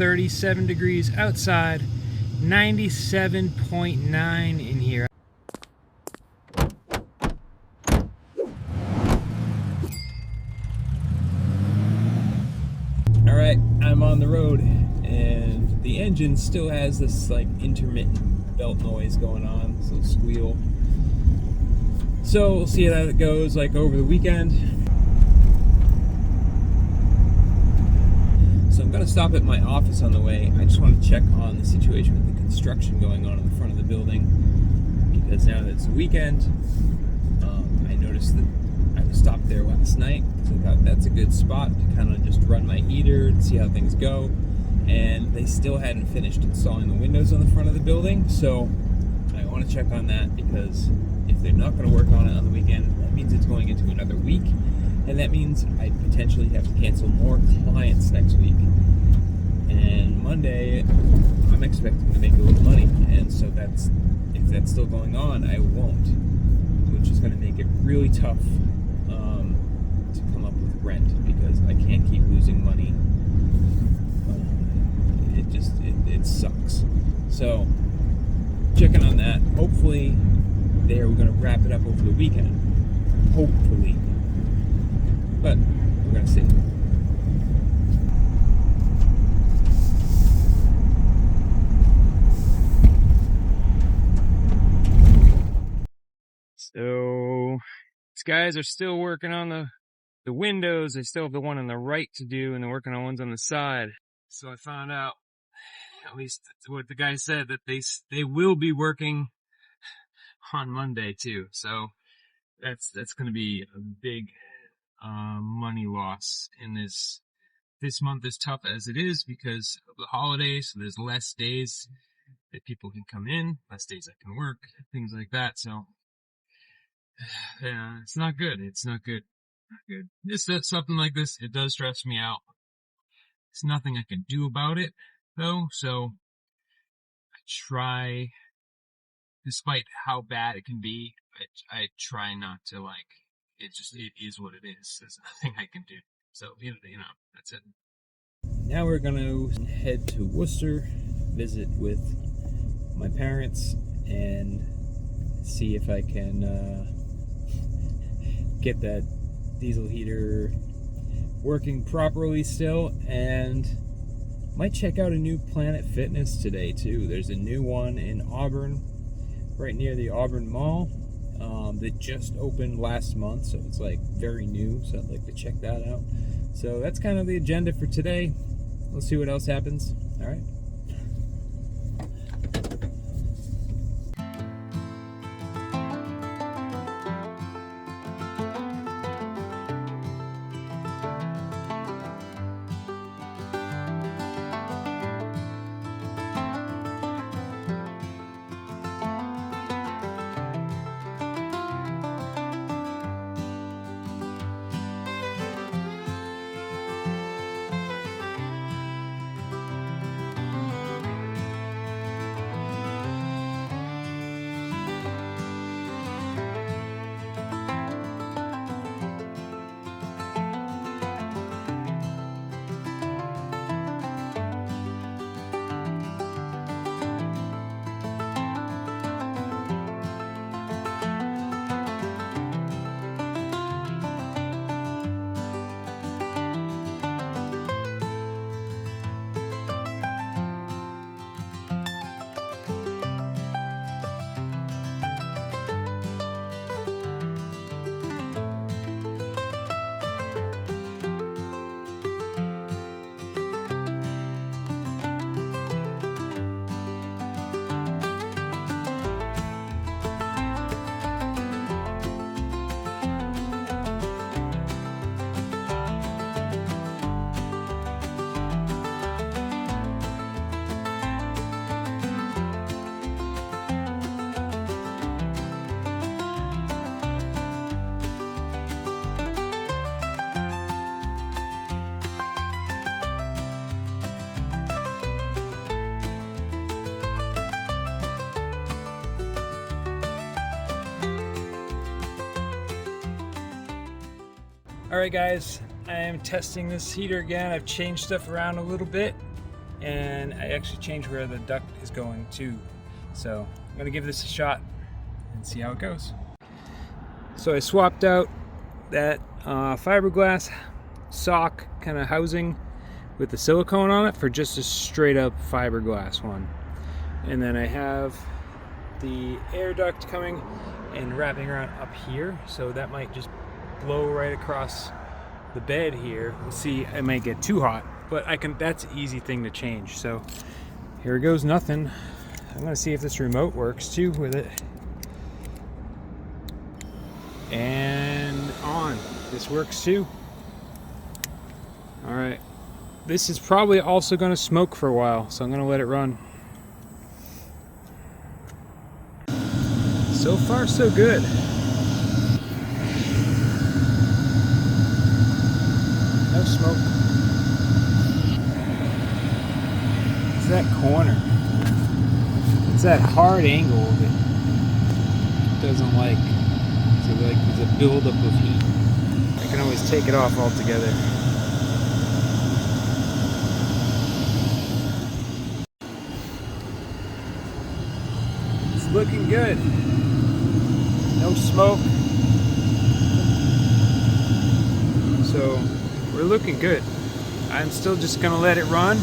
37 degrees outside, 97.9 in here. Alright, I'm on the road, and the engine still has this like intermittent belt noise going on, this little squeal. So we'll see how that goes like over the weekend. So I'm going to stop at my office on the way. I just want to check on the situation with the construction going on in the front of the building, because now that it's the weekend, I noticed that I was stopped there last night because I thought that's a good spot to kind of just run my heater and see how things go. And they still hadn't finished installing the windows on the front of the building, so I want to check on that, because if they're not going to work on it on the weekend, that means it's going into another week, and that means I potentially have to cancel more clients next week. And Monday, I'm expecting to make a little money, and so if that's still going on, I won't, which is going to make it really tough to come up with rent, because I can't keep losing money. It sucks. So checking on that. Hopefully we're going to wrap it up over the weekend. Hopefully. But we're going to see. So these guys are still working on the windows. They still have the one on the right to do, and they're working on ones on the side. So I found out, at least what the guy said, that they will be working on Monday too. So that's going to be a big money loss in this month, as tough as it is because of the holidays. So there's less days that people can come in, less days I can work, things like that. So yeah, it's not good. It's not good. Not good. That's something like this. It does stress me out. There's nothing I can do about it, though, so I try, despite how bad it can be, I try not to, it is what it is. There's nothing I can do. So, that's it. Now we're going to head to Worcester, visit with my parents, and see if I can get that diesel heater working properly still, and might check out a new Planet Fitness today too. There's a new one in Auburn, right near the Auburn Mall, that just opened last month, so it's like very new, so I'd like to check that out. So that's kind of the agenda for today. We'll see what else happens. All right. Alright guys, I am testing this heater again. I've changed stuff around a little bit. and I actually changed where the duct is going to. So I'm gonna give this a shot and see how it goes. So I swapped out that fiberglass sock kind of housing with the silicone on it for just a straight up fiberglass one. And then I have the air duct coming and wrapping around up here, so that might just blow right across the bed here. We'll see, it might get too hot, but that's an easy thing to change. So here goes nothing. I'm gonna see if this remote works too with it. And on. This works too. All right. This is probably also gonna smoke for a while, so I'm gonna let it run. So far, so good. No smoke. It's that corner. It's that hard angle that doesn't like. So like there's a buildup of heat. I can always take it off altogether. It's looking good. No smoke. So we're looking good. I'm still just gonna let it run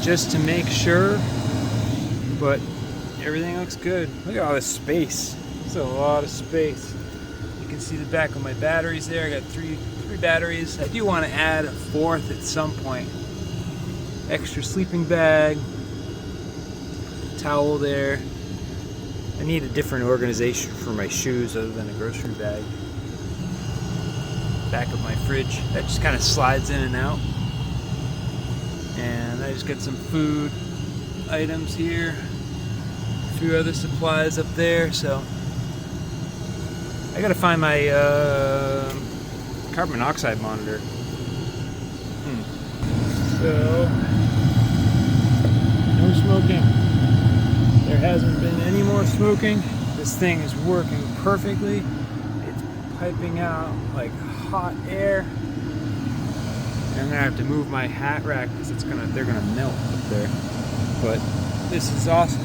just to make sure, but everything looks good. Look at all this space. There's a lot of space. You can see the back of my batteries there. I got three batteries. I do want to add a fourth at some point. Extra sleeping bag, towel there. I need a different organization for my shoes other than a grocery bag. Back of my fridge that just kind of slides in and out. And I just got some food items here, a few other supplies up there. So I gotta find my carbon monoxide monitor. So no smoking. There hasn't been any more smoking. This thing is working perfectly. It's piping out like hot air. And I'm gonna have to move my hat rack because they're gonna melt up there. But this is awesome.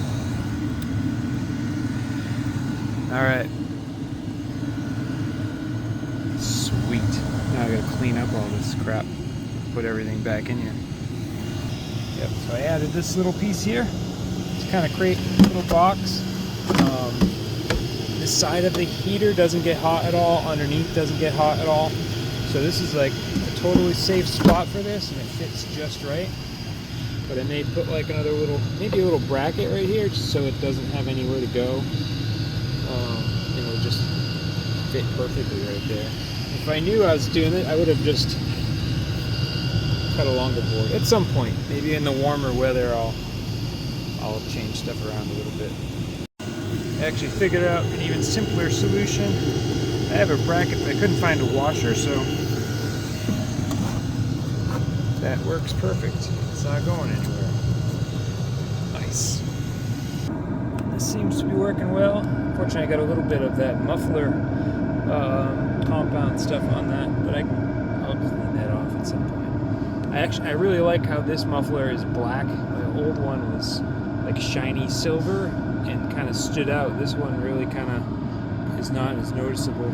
All right. Sweet. Now I gotta clean up all this crap. Put everything back in here. Yep. So I added this little piece here. Kind of create a little box. This side of the heater doesn't get hot at all, underneath doesn't get hot at all. So this is like a totally safe spot for this, and it fits just right. But I may put like another maybe a little bracket right here, just so it doesn't have anywhere to go. It'll just fit perfectly right there. If I knew I was doing it, I would have just cut a longer board. At some point, maybe in the warmer weather, I'll change stuff around a little bit. I actually figured out an even simpler solution. I have a bracket, but I couldn't find a washer, so that works perfect. It's not going anywhere. Nice. This seems to be working well. Unfortunately, I got a little bit of that muffler compound stuff on that, but I'll clean that off at some point. I really like how this muffler is black. My old one was like shiny silver and kind of stood out. This one really kind of is not as noticeable.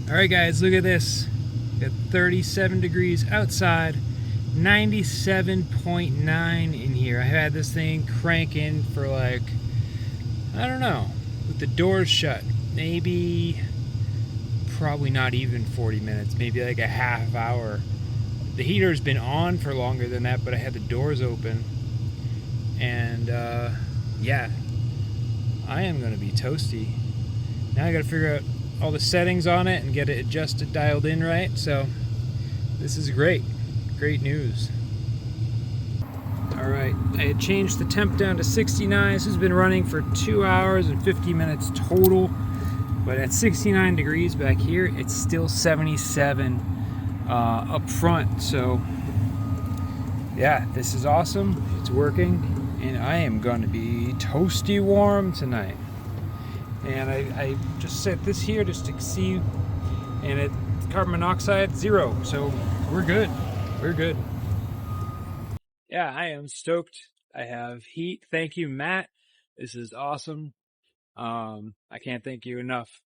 All right, guys, look at this. Got 37 degrees outside, 97.9 in here. I had this thing cranking for like, I don't know, with the doors shut, probably not even 40 minutes, maybe like a half hour. The heater's been on for longer than that, but I had the doors open. And yeah, I am gonna be toasty. Now I gotta figure out all the settings on it and get it adjusted, dialed in right. So this is great news. All right, I had changed the temp down to 69. This has been running for 2 hours and 50 minutes total. But at 69 degrees back here, it's still 77 up front. So yeah, this is awesome. It's working, and I am going to be toasty warm tonight. And I just set this here just to see, and carbon monoxide 0, so we're good. we're good. Yeah, I am stoked. I have heat. Thank you, Matt. This is awesome. I can't thank you enough.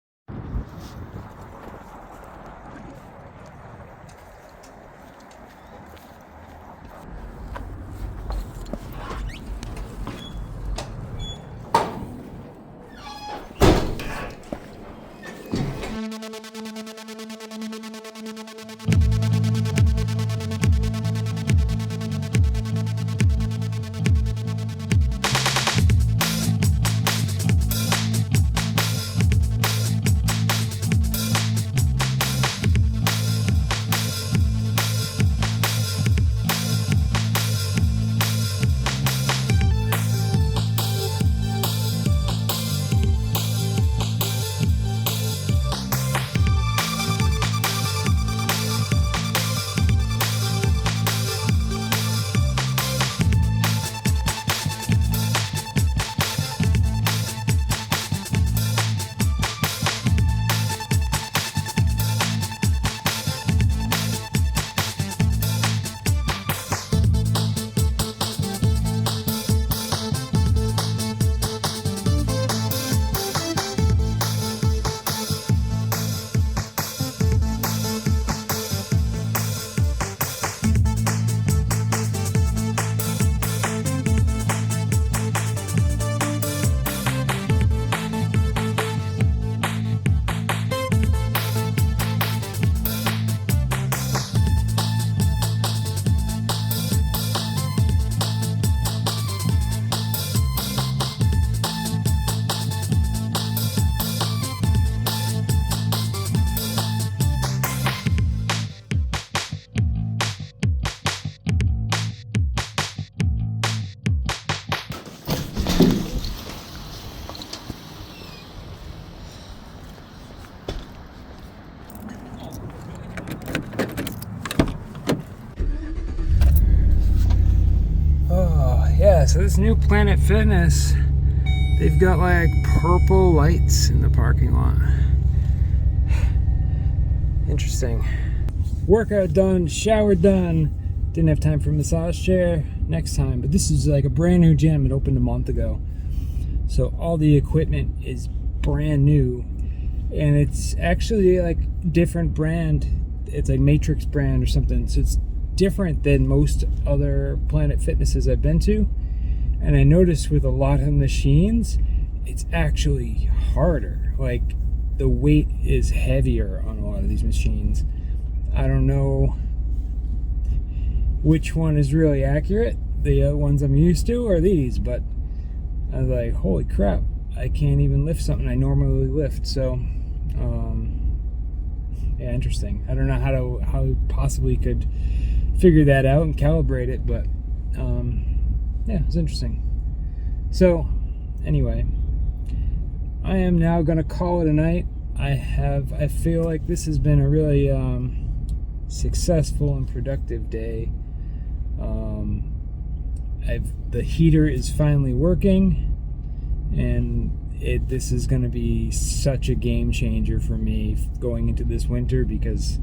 So this new Planet Fitness, they've got like purple lights in the parking lot. Interesting. Workout done, shower done. Didn't have time for a massage chair. Next time. But this is like a brand new gym. It opened a month ago. So all the equipment is brand new. And it's actually like different brand. It's like Matrix brand or something. So it's different than most other Planet Fitnesses I've been to. And I noticed with a lot of machines, it's actually harder. Like the weight is heavier on a lot of these machines. I don't know which one is really accurate. The ones I'm used to or these, but I was like, holy crap, I can't even lift something I normally lift. So, yeah, interesting. I don't know how we possibly could figure that out and calibrate it, but yeah, it's interesting. So anyway, I am now gonna call it a night. I feel like this has been a really successful and productive day. The heater is finally working, and this is going to be such a game changer for me going into this winter, because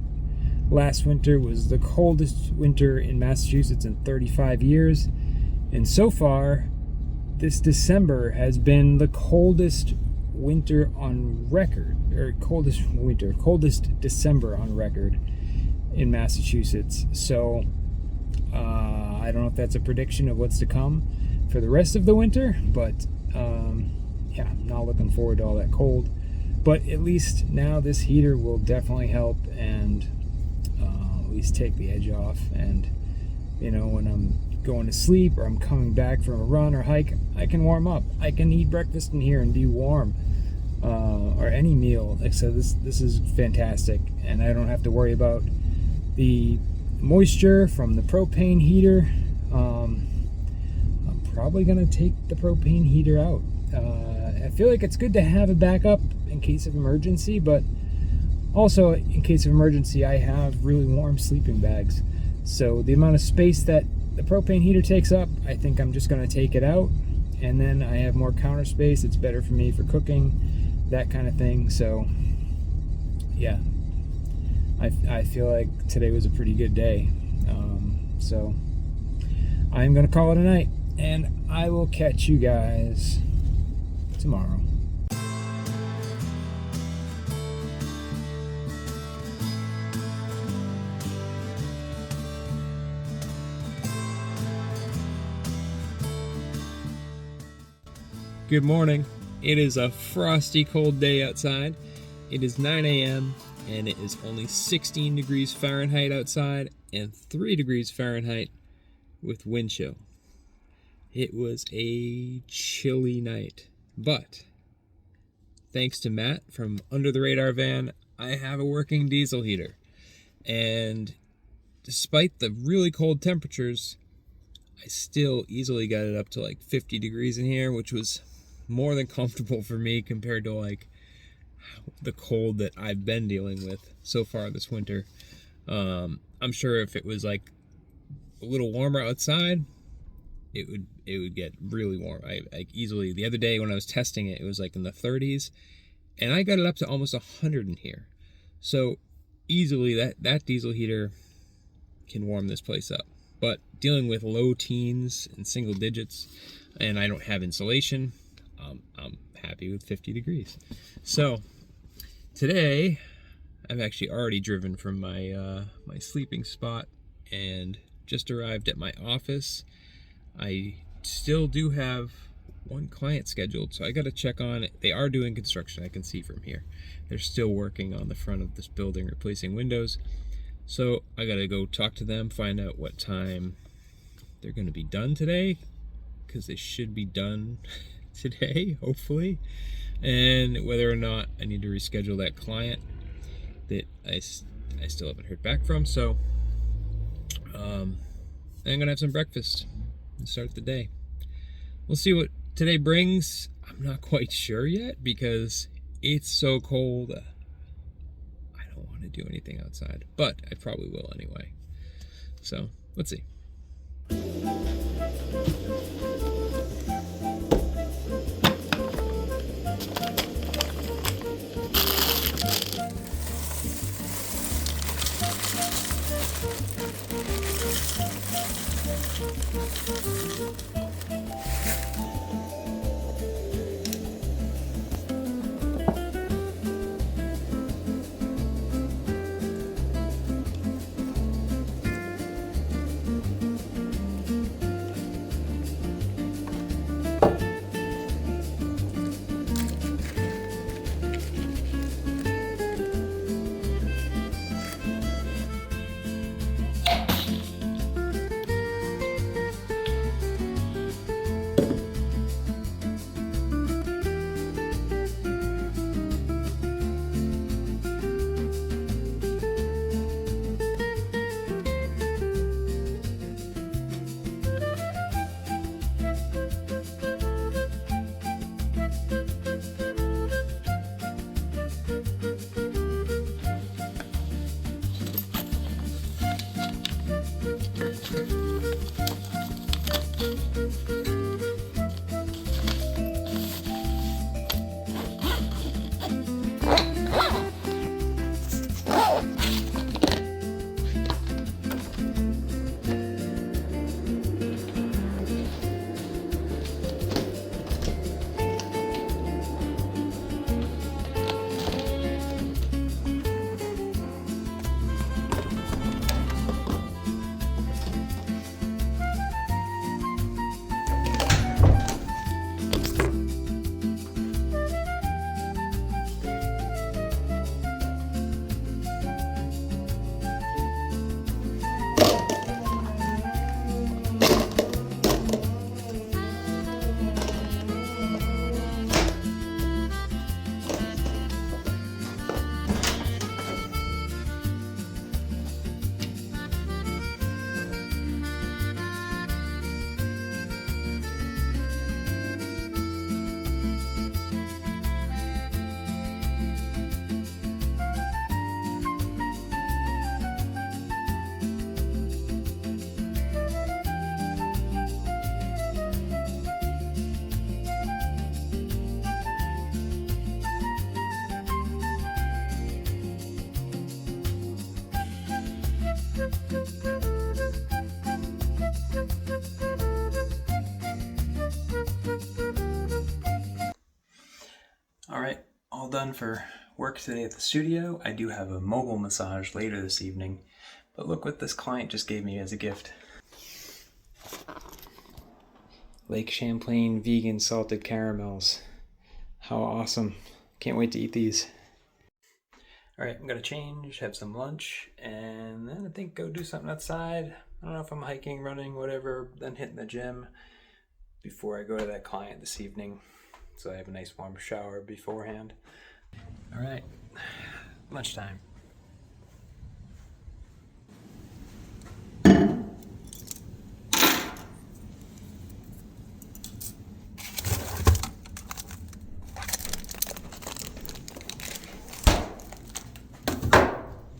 last winter was the coldest winter in Massachusetts in 35 years, and so far this December has been the coldest winter on record, or coldest December on record in Massachusetts. So I don't know if that's a prediction of what's to come for the rest of the winter, but yeah, I'm not looking forward to all that cold. But at least now this heater will definitely help and at least take the edge off. And you know, when I'm going to sleep or I'm coming back from a run or hike, I can warm up. I can eat breakfast in here and be warm, or any meal. So this is fantastic, and I don't have to worry about the moisture from the propane heater. I'm probably gonna take the propane heater out. I feel like it's good to have a backup in case of emergency, but also in case of emergency I have really warm sleeping bags. So the amount of space that the propane heater takes up, I think I'm just gonna take it out, and then I have more counter space. It's better for me for cooking, that kind of thing. So yeah, I feel like today was a pretty good day. So I'm going to call it a night, and I will catch you guys tomorrow. Good morning. It is a frosty cold day outside. It is 9 a.m. and it is only 16 degrees Fahrenheit outside and 3 degrees Fahrenheit with wind chill. It was a chilly night, but thanks to Matt from Under the Radar Van, I have a working diesel heater. And despite the really cold temperatures, I still easily got it up to like 50 degrees in here, which was more than comfortable for me compared to like the cold that I've been dealing with so far this winter. I'm sure if it was like a little warmer outside, it would get really warm. I easily, the other day when I was testing it, it was like in the 30s, and I got it up to almost 100 in here. So easily that diesel heater can warm this place up. But dealing with low teens and single digits, and I don't have insulation, I'm happy with 50 degrees. So today I've actually already driven from my my sleeping spot and just arrived at my office. I still do have one client scheduled, so I got to check on it. They are doing construction, I can see from here. They're still working on the front of this building, replacing windows. So I got to go talk to them, find out what time they're going to be done today, because they should be done today, hopefully, and whether or not I need to reschedule that client that I still haven't heard back from. So I'm gonna have some breakfast and start the day. We'll see what today brings. I'm not quite sure yet because it's so cold. I don't want to do anything outside, but I probably will anyway. So let's see. all done for work today at the studio. I do have a mobile massage later this evening, but look what this client just gave me as a gift. Lake Champlain vegan salted caramels. How awesome. Can't wait to eat these. Alright, I'm gonna change, have some lunch, and then I think go do something outside. I don't know if I'm hiking, running, whatever, then hitting the gym before I go to that client this evening. So I have a nice warm shower beforehand. Alright, lunchtime.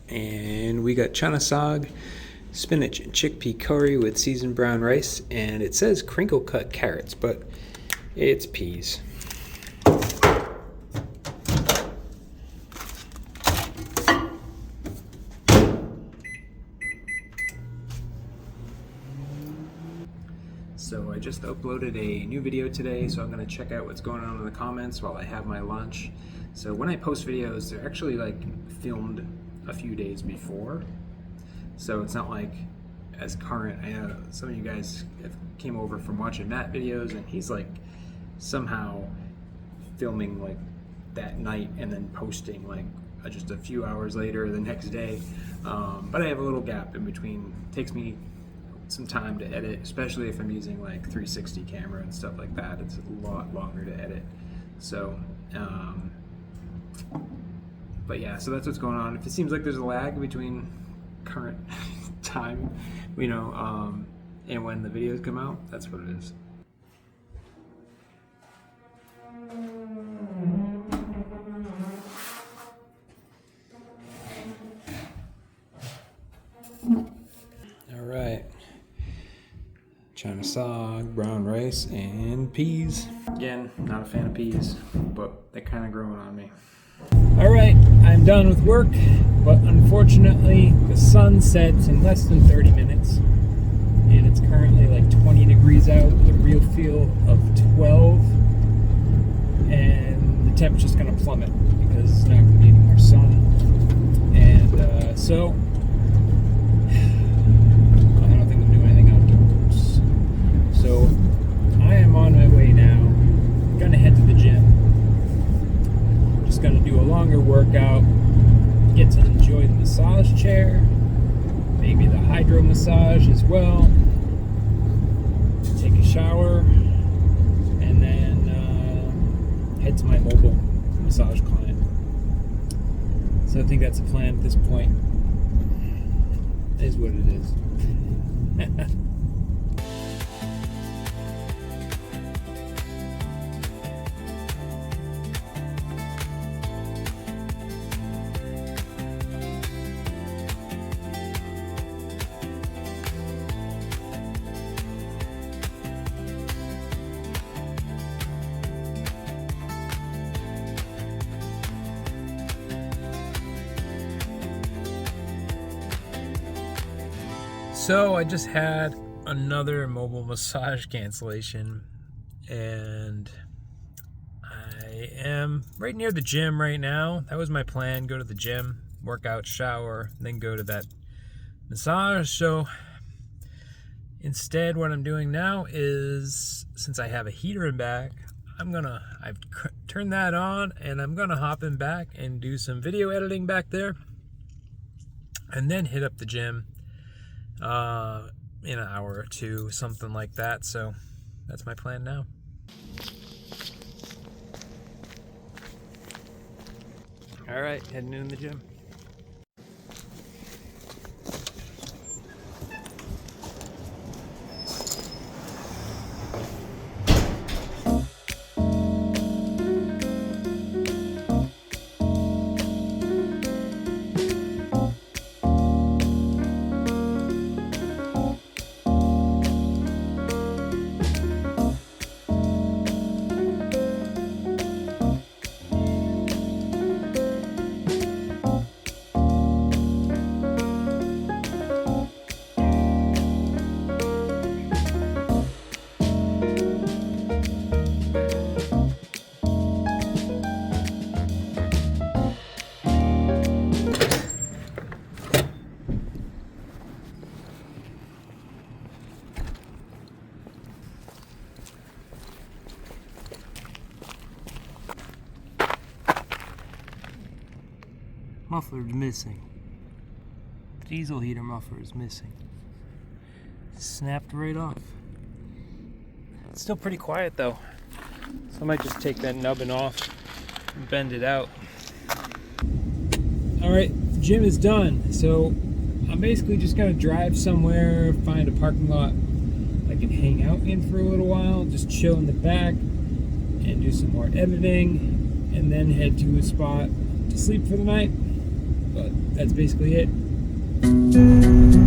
And we got chana sag, spinach and chickpea curry with seasoned brown rice, and it says crinkle cut carrots, but it's peas. So I just uploaded a new video today, so I'm gonna check out what's going on in the comments while I have my lunch. So when I post videos, they're actually like filmed a few days before. So it's not like as current. I know some of you guys came over from watching Matt videos, and he's like somehow filming like that night and then posting like just a few hours later the next day. But I have a little gap in between. It takes me some time to edit, especially if I'm using like 360 camera and stuff like that. It's a lot longer to edit. So but yeah, so that's what's going on. If it seems like there's a lag between current time, you know, and when the videos come out, that's what it is. All right, chana sag, brown rice, and peas. Again, not a fan of peas, but they're kind of growing on me. All right, I'm done with work, but unfortunately the sun sets in less than 30 minutes, and it's currently like 20 degrees out with a real feel of 12, and the temperature's going to plummet because it's not going to be any more sun, and so I don't think I'm doing anything outdoors. So I am on my way now. I'm going to head to the gym. Going to do a longer workout, get to enjoy the massage chair, maybe the hydro massage as well, take a shower, and then head to my mobile massage client. So I think that's the plan at this point. It is what it is. So I just had another mobile massage cancellation, and I am right near the gym right now. That was my plan, go to the gym, work out, shower, then go to that massage. So instead what I'm doing now is, since I have a heater in back, I've turned that on, and I'm gonna hop in back and do some video editing back there, and then hit up the gym in an hour or two, something like that. So that's my plan now. All right, heading in the gym. Muffler's missing. Diesel heater muffler is missing. Snapped right off. It's still pretty quiet though. So I might just take that nubbin off and bend it out. Alright, gym is done. So I'm basically just gonna drive somewhere, find a parking lot I can hang out in for a little while, just chill in the back and do some more editing, and then head to a spot to sleep for the night. But that's basically it.